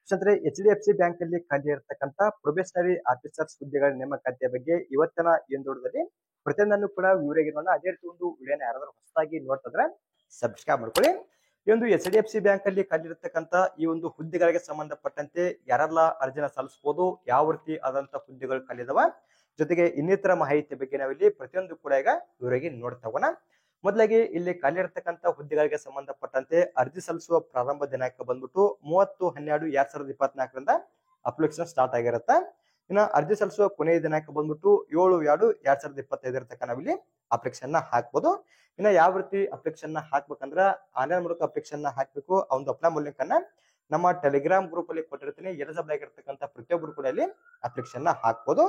ಸ್ನೇಹಿತರೆ, HDFC bank ಅಲ್ಲಿ ಖಾಲಿ ಇರತಕ್ಕಂತ ಪ್ರೊಬೇಷನರಿ ಆಫೀಸರ್ಸ್ ಹುದ್ದೆಗಳ ನೇಮಕಾತಿಯ ಬಗ್ಗೆ ಇವತ್ತಿನ ಈ ವಿಡಿಯೋದಲ್ಲಿ ಪ್ರತಿಯೊಂದನ್ನು ಕೂಡ ವಿವರವಾಗಿ ನೋಡೋಣ. ಅದೇ ರೀತಿ ಒಂದು ವಿಡಿಯೋನ ಯಾರಾದ್ರೂ ಹೊಸದಾಗಿ ನೋಡ್ತಿದ್ರೆ ಸಬ್ಸ್ಕ್ರೈಬ್ ಮಾಡ್ಕೊಳ್ಳಿ. ಈ ಒಂದು HDFC ಬ್ಯಾಂಕ್ ಅಲ್ಲಿ ಖಾಲಿ ಇರತಕ್ಕಂತ ಈ ಒಂದು ಹುದ್ದೆಗಳಿಗೆ ಸಂಬಂಧಪಟ್ಟಂತೆ ಯಾರೆಲ್ಲ ಅರ್ಜಿನ ಸಲ್ಲಿಸಬಹುದು, ಯಾವ ರೀತಿ ಆದಂತ ಹುದ್ದೆಗಳು ಖಾಲಿ ಇದಾವ, ಜೊತೆಗೆ ಇನ್ನಿತರ ಮಾಹಿತಿ ಬಗ್ಗೆ ನಾವಿಲ್ಲಿ ಪ್ರತಿಯೊಂದು ಕೂಡ ಈಗ ವಿವರವಾಗಿ ನೋಡ್ತಾ ಹೋಗೋಣ. ಮೊದಲಾಗಿ ಇಲ್ಲಿ ಖಾಲಿ ಇರತಕ್ಕಂತ ಹುದ್ದೆಗಳಿಗೆ ಸಂಬಂಧಪಟ್ಟಂತೆ ಅರ್ಜಿ ಸಲ್ಲಿಸುವ ಪ್ರಾರಂಭ ದಿನಾಂಕ ಬಂದ್ಬಿಟ್ಟು 30/12/2024 ಅಪ್ಲಿಕೇಶನ್ ಸ್ಟಾರ್ಟ್ ಆಗಿರುತ್ತೆ. ಇನ್ನ ಅರ್ಜಿ ಸಲ್ಲಿಸುವ ಕೊನೆಯ ದಿನಾಂಕ ಬಂದ್ಬಿಟ್ಟು 7/2/2025 ತನಕ ನಾವಿಲ್ಲಿ ಅಪ್ಲಿಕೇಶನ್ ಹಾಕ್ಬೋದು. ಇನ್ನ ಯಾವ ರೀತಿ ಅಪ್ಲಿಕೇಶನ್ ಹಾಕ್ಬೇಕಂದ್ರ ಆನ್ಲೈನ್ ಮೂಲಕ ಅಪ್ಲಿಕೇಶನ್ ಹಾಕ್ಬೇಕು. ಆ ಒಂದು ಅಪ್ಲೈ ಮೂಲಕನ ನಮ್ಮ ಟೆಲಿಗ್ರಾಮ್ ಗ್ರೂಪ್ ಅಲ್ಲಿ ಕೊಟ್ಟಿರ್ತೀನಿ. ಎಲಿಜಿಬಲ್ ಆಗಿರ್ತಕ್ಕಂಥ ಪ್ರತಿಯೊಬ್ಬರು ಕೂಡ ಇಲ್ಲಿ ಅಪ್ಲಿಕೇಶನ್ ಹಾಕ್ಬೋದು.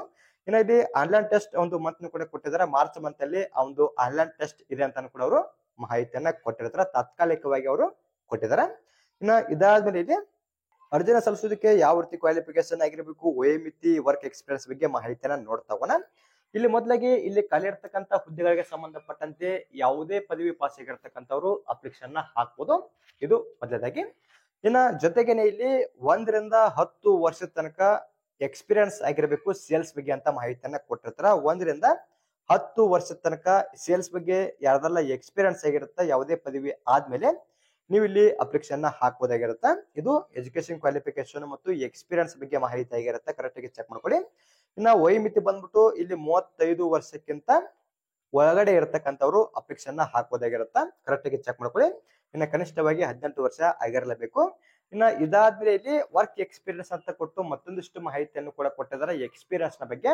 ಇನ್ನ ಇಲ್ಲಿ ಆನ್ಲೈನ್ ಟೆಸ್ಟ್ ಒಂದು ಮಂತ್ ಕೂಡ ಕೊಟ್ಟಿದ್ದಾರೆ. ಮಾರ್ಚ್ ಮಂತ್ ಅಲ್ಲಿ ಆ ಒಂದು ಆನ್ಲೈನ್ ಟೆಸ್ಟ್ ಇದೆ ಅಂತ ಕೂಡ ಅವರು ಮಾಹಿತಿಯನ್ನ ಕೊಟ್ಟಿರ್ತಾರೆ. ತಾತ್ಕಾಲಿಕವಾಗಿ ಅವರು ಕೊಟ್ಟಿದ್ದಾರೆ. ಇನ್ನ ಇದಾದ್ಮೇಲೆ ಇಲ್ಲಿ ಅರ್ಜಿನ ಸಲ್ಲಿಸೋದಕ್ಕೆ ಯಾವ ರೀತಿ ಕ್ವಾಲಿಫಿಕೇಶನ್ ಆಗಿರಬೇಕು, ವಯೋಮಿತಿ, ವರ್ಕ್ ಎಕ್ಸ್ಪೀರಿಯನ್ಸ್ ಬಗ್ಗೆ ಮಾಹಿತಿಯನ್ನ ನೋಡ್ತಾ ಹೋಗೋಣ. ಇಲ್ಲಿ ಮೊದಲಾಗಿ ಇಲ್ಲಿ ಖಾಲಿ ಇರ್ತಕ್ಕಂಥ ಹುದ್ದೆಗಳಿಗೆ ಸಂಬಂಧಪಟ್ಟಂತೆ ಯಾವುದೇ ಪದವಿ ಪಾಸ್ ಆಗಿರ್ತಕ್ಕಂಥವ್ರು ಅಪ್ಲಿಕೇಶನ್ ಹಾಕ್ಬೋದು. ಇದು ಮೊದಲದಾಗಿ. ಇನ್ನ ಜೊತೆಗೇನೆ ಇಲ್ಲಿ 1 ರಿಂದ 10 ವರ್ಷದ ತನಕ ಎಕ್ಸ್ಪೀರಿಯನ್ಸ್ ಆಗಿರಬೇಕು ಸೇಲ್ಸ್ ಬಗ್ಗೆ ಅಂತ ಮಾಹಿತಿಯನ್ನ ಕೊಟ್ಟಿರ್ತಾರ. 1 ರಿಂದ 10 ವರ್ಷದ ತನಕ ಸೇಲ್ಸ್ ಬಗ್ಗೆ ಯಾರ್ದೆಲ್ಲ ಎಕ್ಸ್ಪೀರಿಯನ್ಸ್ ಆಗಿರುತ್ತೆ, ಯಾವುದೇ ಪದವಿ ಆದ್ಮೇಲೆ ನೀವು ಇಲ್ಲಿ ಅಪ್ಲಿಕೇಶನ್ ಹಾಕ್ಬೋದಾಗಿರುತ್ತೆ. ಇದು ಎಜುಕೇಶನ್ ಕ್ವಾಲಿಫಿಕೇಶನ್ ಮತ್ತು ಎಕ್ಸ್ಪೀರಿಯನ್ಸ್ ಬಗ್ಗೆ ಮಾಹಿತಿ ಆಗಿರುತ್ತೆ. ಕರೆಕ್ಟ್ ಆಗಿ ಚೆಕ್ ಮಾಡ್ಕೊಳ್ಳಿ. ಇನ್ನ ವಯೋಮಿತಿ ಬಂದ್ಬಿಟ್ಟು ಇಲ್ಲಿ 35 ವರ್ಷಕ್ಕಿಂತ ಒಳಗಡೆ ಇರತಕ್ಕಂಥವ್ರು ಅಪ್ಲಿಕೇಶನ್ ಹಾಕ್ಬೋದಾಗಿರುತ್ತೆ. ಕರೆಕ್ಟ್ ಆಗಿ ಚೆಕ್ ಮಾಡ್ಕೊಳ್ಳಿ. ಇನ್ನ ಕನಿಷ್ಠವಾಗಿ 18 ವರ್ಷ ಆಗಿರಲೇಬೇಕು. ಇನ್ನ ಇದಾದ್ಮೇಲೆ ಇಲ್ಲಿ ವರ್ಕ್ ಎಕ್ಸ್ಪೀರಿಯನ್ಸ್ ಅಂತ ಕೊಟ್ಟು ಮತ್ತೊಂದಿಷ್ಟು ಮಾಹಿತಿಯನ್ನು ಕೂಡ ಕೊಟ್ಟಿದ್ದಾರೆ ಎಕ್ಸ್ಪೀರಿಯನ್ಸ್ ನ ಬಗ್ಗೆ.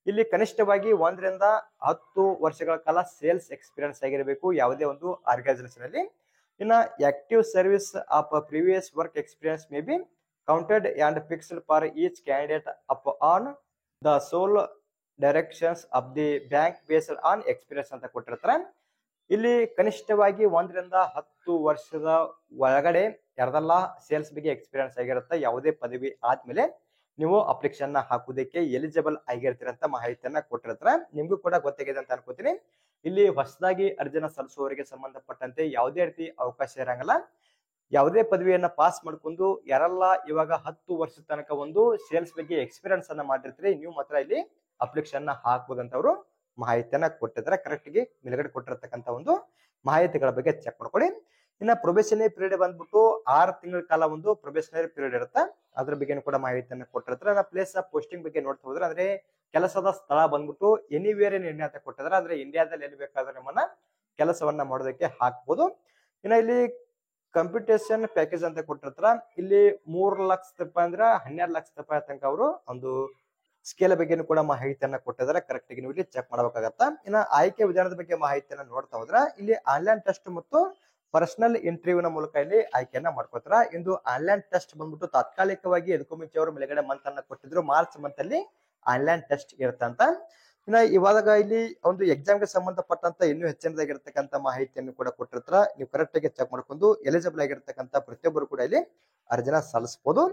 ಇಲ್ಲಿ ಕನಿಷ್ಠವಾಗಿ 1 ರಿಂದ 10 ವರ್ಷಗಳ ಕಾಲ ಸೇಲ್ಸ್ ಎಕ್ಸ್ಪೀರಿಯನ್ಸ್ ಆಗಿರಬೇಕು ಯಾವುದೇ ಒಂದು ಆರ್ಗನೈಸೇಷನ್ ಅಲ್ಲಿ. ಇನ್ನ active service of previous work experience may be counted and fixed for each candidate upon the sole directions of the bank based on experience ಅಂತ ಕೊಟ್ಟಿರ್ತಾರೆ. ಇಲ್ಲಿ ಕನಿಷ್ಠವಾಗಿ 1 ರಿಂದ 10 ವರ್ಷದ ಒಳಗಡೆ ಯಾರ್ದೆಲ್ಲ ಸೇಲ್ಸ್ ಬಗ್ಗೆ ಎಕ್ಸ್ಪೀರಿಯನ್ಸ್ ಆಗಿರುತ್ತೆ, ಯಾವುದೇ ಪದವಿ ಆದ್ಮೇಲೆ ನೀವು ಅಪ್ಲಿಕೇಶನ್ ಹಾಕುವುದಕ್ಕೆ ಎಲಿಜಿಬಲ್ ಆಗಿರ್ತೀರ ಅಂತ ಮಾಹಿತಿಯನ್ನ ಕೊಟ್ಟಿರ್ತಾರೆ. ನಿಮ್ಗೂ ಕೂಡ ಗೊತ್ತಾಗಿದೆ ಅಂತ ಅನ್ಕೋತೀನಿ. ಇಲ್ಲಿ ಹೊಸದಾಗಿ ಅರ್ಜಿನ ಸಲ್ಲಿಸುವವರಿಗೆ ಸಂಬಂಧಪಟ್ಟಂತೆ ಯಾವುದೇ ರೀತಿ ಅವಕಾಶ ಇರಂಗಿಲ್ಲ. ಯಾವುದೇ ಪದವಿಯನ್ನ ಪಾಸ್ ಮಾಡ್ಕೊಂಡು ಯಾರೆಲ್ಲ ಇವಾಗ 10 ವರ್ಷದ ತನಕ ಒಂದು ಸೇಲ್ಸ್ ಬಗ್ಗೆ ಎಕ್ಸ್ಪೀರಿಯನ್ಸ್ ಅನ್ನ ಮಾಡಿರ್ತೀರಿ, ನೀವು ಮಾತ್ರ ಇಲ್ಲಿ ಅಪ್ಲಿಕೇಶನ್ ಹಾಕ್ಬೋದಂತವ್ರು ಮಾಹಿತಿಯನ್ನ ಕೊಟ್ಟಿದ್ದಾರೆ. ಕರೆಕ್ಟ್ ಆಗಿ ಮೇಲ್ಗಡೆ ಕೊಟ್ಟಿರ್ತಕ್ಕಂಥ ಒಂದು ಮಾಹಿತಿಗಳ ಬಗ್ಗೆ ಚೆಕ್ ಮಾಡ್ಕೊಳ್ಳಿ. ಇನ್ನ ಪ್ರೊಬೇಷನರಿ ಪೀರಿಯಡ್ ಬಂದ್ಬಿಟ್ಟು 6 ತಿಂಗಳ ಕಾಲ ಒಂದು ಪ್ರೊಬೇಷನರಿ ಪೀರಿಯಡ್ ಇರುತ್ತೆ. ಅದ್ರ ಬಗ್ಗೆ ಕೂಡ ಮಾಹಿತಿಯನ್ನ ಕೊಟ್ಟಿರ್ತಾರೆ. ಪ್ಲೇಸ್ ಆಫ್ ಪೋಸ್ಟಿಂಗ್ ಬಗ್ಗೆ ನೋಡ್ತಾ ಹೋದ್ರೆ ಅಂದ್ರೆ ಕೆಲಸದ ಸ್ಥಳ ಬಂದ್ಬಿಟ್ಟು ಎನಿವೇರ್ ಇನ್ ಇಂಡಿಯಾ ಅಂತ ಕೊಟ್ಟಿದ್ದಾರೆ. ಅಂದ್ರೆ ಇಂಡಿಯಾದಲ್ಲಿ ಎಲ್ಲಿ ಬೇಕಾದ್ರೆ ನಿಮ್ಮನ್ನ ಕೆಲಸವನ್ನ ಮಾಡೋದಕ್ಕೆ ಹಾಕ್ಬೋದು. ಇನ್ನ ಇಲ್ಲಿ ಕಂಪ್ಯೂಟೇಷನ್ ಪ್ಯಾಕೇಜ್ ಅಂತ ಕೊಟ್ಟಿರ್ತಾರ. ಇಲ್ಲಿ 3 ಲಕ್ಷ ರೂಪಾಯಿ ಅಂದ್ರೆ 12 ಲಕ್ಷ ರೂಪಾಯಿ ತನಕ ಅವರು ಒಂದು ಸ್ಕೇಲ್ ಬಗ್ಗೆ ಕೂಡ ಮಾಹಿತಿಯನ್ನ ಕೊಟ್ಟಿದ್ದಾರೆ. ಕರೆಕ್ಟ್ ಆಗಿ ನೀವು ಇಲ್ಲಿ ಚೆಕ್ ಮಾಡಬೇಕಾಗತ್ತ. ಇನ್ನ ಆಯ್ಕೆ ವಿಧಾನದ ಬಗ್ಗೆ ಮಾಹಿತಿಯನ್ನ ನೋಡ್ತಾ ಹೋದ್ರ ಇಲ್ಲಿ ಆನ್ಲೈನ್ ಟೆಸ್ಟ್ ಮತ್ತು ಪರ್ಸನಲ್ ಇಂಟರ್ವ್ಯೂನ ಮೂಲಕ ಇಲ್ಲಿ ಆಯ್ಕೆಯನ್ನ ಮಾಡ್ಕೋತಾರ. ಇಂದು ಆನ್ಲೈನ್ ಟೆಸ್ಟ್ ಬಂದ್ಬಿಟ್ಟು ತಾತ್ಕಾಲಿಕವಾಗಿ ಎದಕ್ಕೂ ಮುಂಚೆ ಅವರು ಮೇಲ್ಗಡೆ ಮಂತ್ ಅನ್ನ ಕೊಟ್ಟಿದ್ರು. ಮಾರ್ಚ್ ಮಂತ್ ಅಲ್ಲಿ ಆನ್ಲೈನ್ ಟೆಸ್ಟ್ ಇರುತ್ತಂತ. ಇನ್ನ ಇವಾಗ ಇಲ್ಲಿ ಒಂದು ಎಕ್ಸಾಮ್ ಗೆ ಸಂಬಂಧಪಟ್ಟಂತ ಇನ್ನೂ ಹೆಚ್ಚಿನದಾಗಿರ್ತಕ್ಕಂಥ ಮಾಹಿತಿಯನ್ನು ಕೂಡ ಕೊಟ್ಟಿರ್ತಾರ. ನೀವು ಕರೆಕ್ಟ್ ಆಗಿ ಚೆಕ್ ಮಾಡ್ಕೊಂಡು ಎಲಿಜಿಬಲ್ ಆಗಿರ್ತಕ್ಕಂಥ ಪ್ರತಿಯೊಬ್ಬರು ಕೂಡ ಇಲ್ಲಿ ಅರ್ಜಿನ ಸಲ್ಲಿಸಬಹುದು.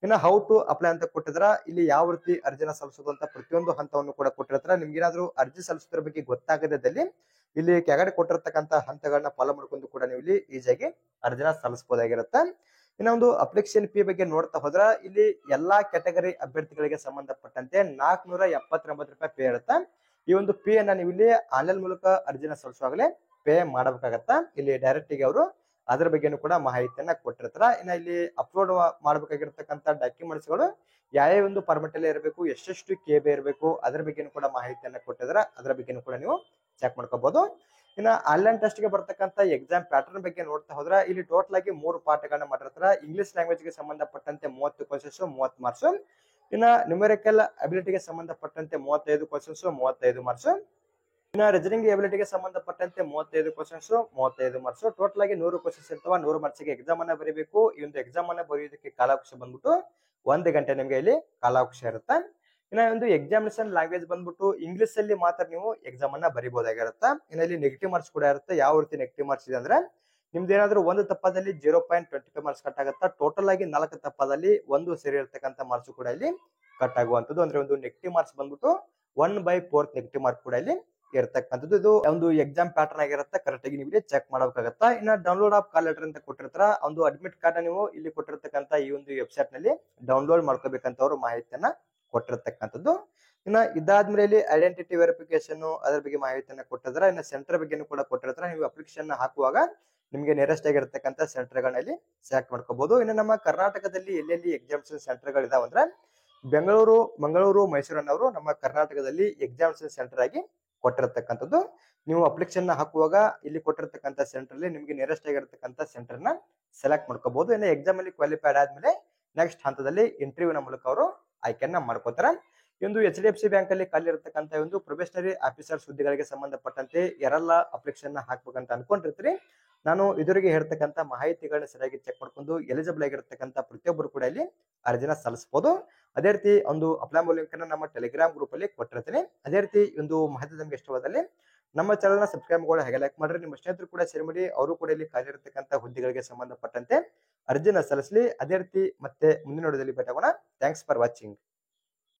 ಇನ್ನ ಹೌ ಟು ಅಪ್ಲೈ ಅಂತ ಕೊಟ್ಟಿದ್ರ. ಇಲ್ಲಿ ಯಾವ ರೀತಿ ಅರ್ಜಿನ ಸಲ್ಲಿಸೋದು ಅಂತ ಪ್ರತಿಯೊಂದು ಹಂತವನ್ನು ಕೂಡ ಕೊಟ್ಟಿರ್ತಾರ. ನಿಮ್ಗೆ ಏನಾದ್ರು ಅರ್ಜಿ ಸಲ್ಲಿಸೋದ್ರ ಬಗ್ಗೆ ಗೊತ್ತಾಗದಲ್ಲಿ ಇಲ್ಲಿ ಕೆಳಗಡೆ ಕೊಟ್ಟಿರ್ತಕ್ಕಂಥ ಹಂತಗಳನ್ನ ಫಾಲೋ ಮಾಡ್ಕೊಂಡು ಕೂಡ ನೀವು ಇಲ್ಲಿ ಈಸಿಯಾಗಿ ಅರ್ಜಿನ ಸಲ್ಲಿಸಬಹುದಾಗಿರುತ್ತೆ. ಇನ್ನ ಒಂದು ಅಪ್ಲಿಕೇಶನ್ ಫೀ ಬಗ್ಗೆ ನೋಡ್ತಾ ಹೋದ್ರ ಇಲ್ಲಿ ಎಲ್ಲಾ ಕ್ಯಾಟಗರಿ ಅಭ್ಯರ್ಥಿಗಳಿಗೆ ಸಂಬಂಧಪಟ್ಟಂತೆ 479 ರೂಪಾಯಿ ಪೇ ಇರುತ್ತೆ. ಈ ಒಂದು ಫೀ ಅನ್ನ ನೀವು ಇಲ್ಲಿ ಆನ್ಲೈನ್ ಮೂಲಕ ಅರ್ಜಿನ ಸಲ್ಲಿಸುವಾಗಲೇ ಪೇ ಮಾಡಬೇಕಾಗತ್ತ. ಇಲ್ಲಿ ಡೈರೆಕ್ಟ್ ಗೆ ಅವರು ಅದ್ರ ಬಗ್ಗೆನೂ ಕೂಡ ಮಾಹಿತಿಯನ್ನ ಕೊಟ್ಟಿರ್ತಾರ. ಇನ್ನ ಇಲ್ಲಿ ಅಪ್ಲೋಡ್ ಮಾಡಬೇಕಾಗಿರ್ತಕ್ಕಂಥ ಡಾಕ್ಯುಮೆಂಟ್ಸ್ ಗಳು ಯಾವ ಒಂದು ಫಾರ್ಮೆಟ್ ಅಲ್ಲಿ ಇರಬೇಕು, ಎಷ್ಟೆಷ್ಟು KB ಇರಬೇಕು, ಅದ್ರ ಬಗ್ಗೆನೂ ಕೂಡ ಮಾಹಿತಿಯನ್ನ ಕೊಟ್ಟಿದ್ದಾರೆ. ಅದ್ರ ಬಗ್ಗೆನೂ ಕೂಡ ನೀವು ಚೆಕ್ ಮಾಡ್ಕೋಬಹುದು. ಇನ್ನ ಆನ್ಲೈನ್ ಟೆಸ್ಟ್ ಗೆ ಬರ್ತಕ್ಕಂಥ ಎಕ್ಸಾಮ್ ಪ್ಯಾಟರ್ನ್ ಬಗ್ಗೆ ನೋಡ್ತಾ ಹೋದ್ರೆ ಇಲ್ಲಿ ಟೋಟಲ್ ಆಗಿ 3 ಪಾಠಗಳನ್ನ ಮಾಡಿರ್ತಾರೆ. ಇಂಗ್ಲಿಷ್ ಲ್ಯಾಂಗ್ವೇಜ್ ಗೆ ಸಂಬಂಧಪಟ್ಟಂತೆ 30 ಕ್ವಶನ್ಸ್ 30 ಮಾರ್ಕ್ಸ್. ಇನ್ನ ನ್ಯೂಮೆರಿಕಲ್ ಅಬಿಲಿಟಿಗೆ ಸಂಬಂಧಪಟ್ಟಂತೆ 35 ಕ್ವಶನ್ಸ್ 35 ಮಾರ್ಕ್ಸ್. ಇನ್ನ ರೀಸನಿಂಗ್ ಎಬಿಲಿಟಿಗೆ ಸಂಬಂಧಪಟ್ಟಂತೆ 35 ಕ್ವಶನ್ಸ್ 35 ಮಾರ್ಕ್ಸ್. ಟೋಟಲ್ ಆಗಿ 100 ಕ್ವಶನ್ಸ್ ಇರ್ತವ. 100 ಮಾರ್ಕ್ಸ್ ಗೆ ಎಕ್ಸಾಮ್ ಅನ್ನ ಬರೀಬೇಕು. ಈ ಒಂದು ಎಕ್ಸಾಮ್ ಅನ್ನ ಬರೆಯೋದಕ್ಕೆ ಕಾಲಾವಕಾಶ ಬಂದ್ಬಿಟ್ಟು 1 ಗಂಟೆ ನಿಮ್ಗೆ ಇಲ್ಲಿ ಕಾಲಾವಕಾಶ ಇರುತ್ತೆ. ಇನ್ನ ಒಂದು ಎಕ್ಸಾಮಿನೇಷನ್ ಲ್ಯಾಂಗ್ವೇಜ್ ಬಂದ್ಬಿಟ್ಟು ಇಂಗ್ಲಿಷ್ ಅಲ್ಲಿ ಮಾತ್ರ ನೀವು ಎಕ್ಸಾಮ್ ಅನ್ನ ಬರೀಬಹುದಾಗಿರುತ್ತೆ. ಇನ್ನ ಇಲ್ಲಿ ನೆಗೆಟಿವ್ ಮಾರ್ಕ್ಸ್ ಕೂಡ ಇರುತ್ತೆ. ಯಾವ ರೀತಿ ನೆಗೆಟಿವ್ ಮಾರ್ಕ್ಸ್ ಇದೆ ಅಂದ್ರೆ ನಿಮ್ದು ಏನಾದ್ರು ಒಂದು ತಪ್ಪದಲ್ಲಿ 0.25 ಮಾರ್ಕ್ಸ್ ಕಟ್ ಆಗುತ್ತಾ. ಟೋಟಲ್ ಆಗಿ 4 ತಪ್ಪದಲ್ಲಿ ಒಂದು ಸೇರಿ ಇರ್ತಕ್ಕಂಥ ಮಾರ್ಕ್ಸ್ ಕೂಡ ಇಲ್ಲಿ ಕಟ್ ಆಗುವಂತದ್ದು. ಅಂದ್ರೆ ಒಂದು ನೆಗೆಟಿವ್ ಮಾರ್ಕ್ಸ್ ಬಂದ್ಬಿಟ್ಟು 1/4 ನೆಗೆಟಿವ್ ಮಾರ್ಕ್ ಕೂಡ ಇಲ್ಲಿ ಇರ್ತಕ್ಕಂಥದ್ದು. ಇದು ಒಂದು ಎಕ್ಸಾಮ್ ಪ್ಯಾಟರ್ನ್ ಆಗಿರುತ್ತೆ, ಕರೆಕ್ಟ್ ಆಗಿ ನೀವು ಇಲ್ಲಿ ಚೆಕ್ ಮಾಡಬೇಕಾಗತ್ತಾ. ಇನ್ನ ಡೌನ್ಲೋಡ್ ಆಫ್ ಕಾಲ್ ಲೆಟರ್ ಅಂತ ಕೊಟ್ಟಿರ್ತಾರ, ಒಂದು ಅಡ್ಮಿಟ್ ಕಾರ್ಡ್ ನೀವು ಇಲ್ಲಿ ಕೊಟ್ಟಿರ್ತಕ್ಕಂಥ ಈ ಒಂದು ವೆಬ್ಸೈಟ್ ನಲ್ಲಿ ಡೌನ್ಲೋಡ್ ಮಾಡ್ಕೋಬೇಕಂತ ಅವರು ಮಾಹಿತಿಯನ್ನ ಕೊಟ್ಟಿರ್ತಕ್ಕಂಥದ್ದು. ಇನ್ನ ಇದಾದ್ಮೇಲೆ ಇಲ್ಲಿ ಐಡೆಂಟಿಟಿ ವೆರಿಫಿಕೇಶನ್ ಅದ್ರ ಬಗ್ಗೆ ಮಾಹಿತಿಯನ್ನ ಕೊಟ್ಟಿದ್ರೆ, ಇನ್ನು ಸೆಂಟರ್ ಬಗ್ಗೆನೂ ಕೂಡ ಕೊಟ್ಟಿರ್ತಾರೆ. ನೀವು ಅಪ್ಲಿಕೇಶನ್ ಹಾಕುವಾಗ ನಿಮಗೆ ನಿಯರೆಸ್ಟ್ ಆಗಿರ್ತಕ್ಕಂಥ ಸೆಂಟರ್ ಗಳನ್ನ ಇಲ್ಲಿ ಸೆಲೆಕ್ಟ್ ಮಾಡ್ಕೋಬಹುದು. ಇನ್ನು ನಮ್ಮ ಕರ್ನಾಟಕದಲ್ಲಿ ಎಲ್ಲೆಲ್ಲಿ ಎಕ್ಸಾಮಿನೇಷನ್ ಸೆಂಟರ್ ಗಳು ಇದಾವ ಅಂದ್ರೆ ಬೆಂಗಳೂರು, ಮಂಗಳೂರು, ಮೈಸೂರನ್ನವರು ನಮ್ಮ ಕರ್ನಾಟಕದಲ್ಲಿ ಎಕ್ಸಾಮಿನೇಷನ್ ಸೆಂಟರ್ ಆಗಿ ಕೊಟ್ಟಿರತಕ್ಕಂಥದ್ದು. ನೀವು ಅಪ್ಲಿಕೇಶನ್ ಹಾಕುವಾಗ ಇಲ್ಲಿ ಕೊಟ್ಟಿರ್ತಕ್ಕಂಥ ಸೆಂಟರ್ ಅಲ್ಲಿ ನಿಮಗೆ ನಿಯರೆಸ್ಟ್ ಆಗಿರ್ತಕ್ಕಂಥ ಸೆಂಟರ್ ನ ಸೆಲೆಕ್ಟ್ ಮಾಡ್ಕೋಬಹುದು. ಇನ್ನು ಎಕ್ಸಾಮ್ ಅಲ್ಲಿ ಕ್ವಾಲಿಫೈಡ್ ಆದ್ಮೇಲೆ ನೆಕ್ಸ್ಟ್ ಹಂತದಲ್ಲಿ ಇಂಟರ್ವ್ಯೂನ ಮೂಲಕ ಅವರು ಆಯ್ಕೆಯನ್ನ ಮಾಡ್ಕೋತಾರೆ. ಒಂದು HDFC ಬ್ಯಾಂಕ್ ಅಲ್ಲಿ ಖಾಲಿ ಇರತಕ್ಕಂತ ಒಂದು ಪ್ರೊಬೇಷನರಿ ಆಫೀಸರ್ ಹುದ್ದೆಗಳಿಗೆ ಸಂಬಂಧಪಟ್ಟಂತೆ ಯಾರೆಲ್ಲ ಅಪ್ಲಿಕೇಶನ್ ಹಾಕ್ಬೇಕಂತ ಅನ್ಕೊಂಡಿರ್ತೀರಿ, ನಾನು ಇದುವರೆಗೆ ಹೇಳ್ತಕ್ಕಂಥ ಮಾಹಿತಿಗಳನ್ನ ಸರಿಯಾಗಿ ಚೆಕ್ ಮಾಡ್ಕೊಂಡು ಎಲಿಜಿಬಲ್ ಆಗಿರತಕ್ಕಂಥ ಪ್ರತಿಯೊಬ್ಬರು ಕೂಡ ಇಲ್ಲಿ ಅರ್ಜಿನ ಸಲ್ಲಿಸಬಹುದು. ಅದೇ ರೀತಿ ಒಂದು ಅಪ್ಲೈ ಲಿಂಕ್ ಅನ್ನ ನಮ್ಮ ಟೆಲಿಗ್ರಾಮ್ ಗ್ರೂಪ್ ಅಲ್ಲಿ ಕೊಟ್ಟಿರ್ತೀನಿ. ಅದೇ ರೀತಿ ಒಂದು ಮಾಹಿತಿ ನಿಮ್ಗೆ ಇಷ್ಟವಾದಲ್ಲಿ ನಮ್ಮ ಚಾನಲ್ ನ ಸಬ್ಸ್ಕ್ರೈಬ್ ಮಾಡಿ ಹಾಗೆ ಲೈಕ್ ಮಾಡ್ರಿ. ನಿಮ್ಮ ಸ್ನೇಹಿತರು ಕೂಡ ಶೇರ್ ಮಾಡಿ, ಅವರು ಕೂಡ ಇಲ್ಲಿ ಖಾಲಿ ಇರತಕ್ಕಂಥ ಹುದ್ದೆಗಳಿಗೆ ಸಂಬಂಧಪಟ್ಟಂತೆ ಅರ್ಜಿನ ಸಲ್ಲಿಸಲಿ. ಅದೇ ರೀತಿ ಮತ್ತೆ ಮುಂದಿನ ವಿಡಿಯೋದಲ್ಲಿ ಭೇಟಿ ಆಗೋಣ. Thanks for watching.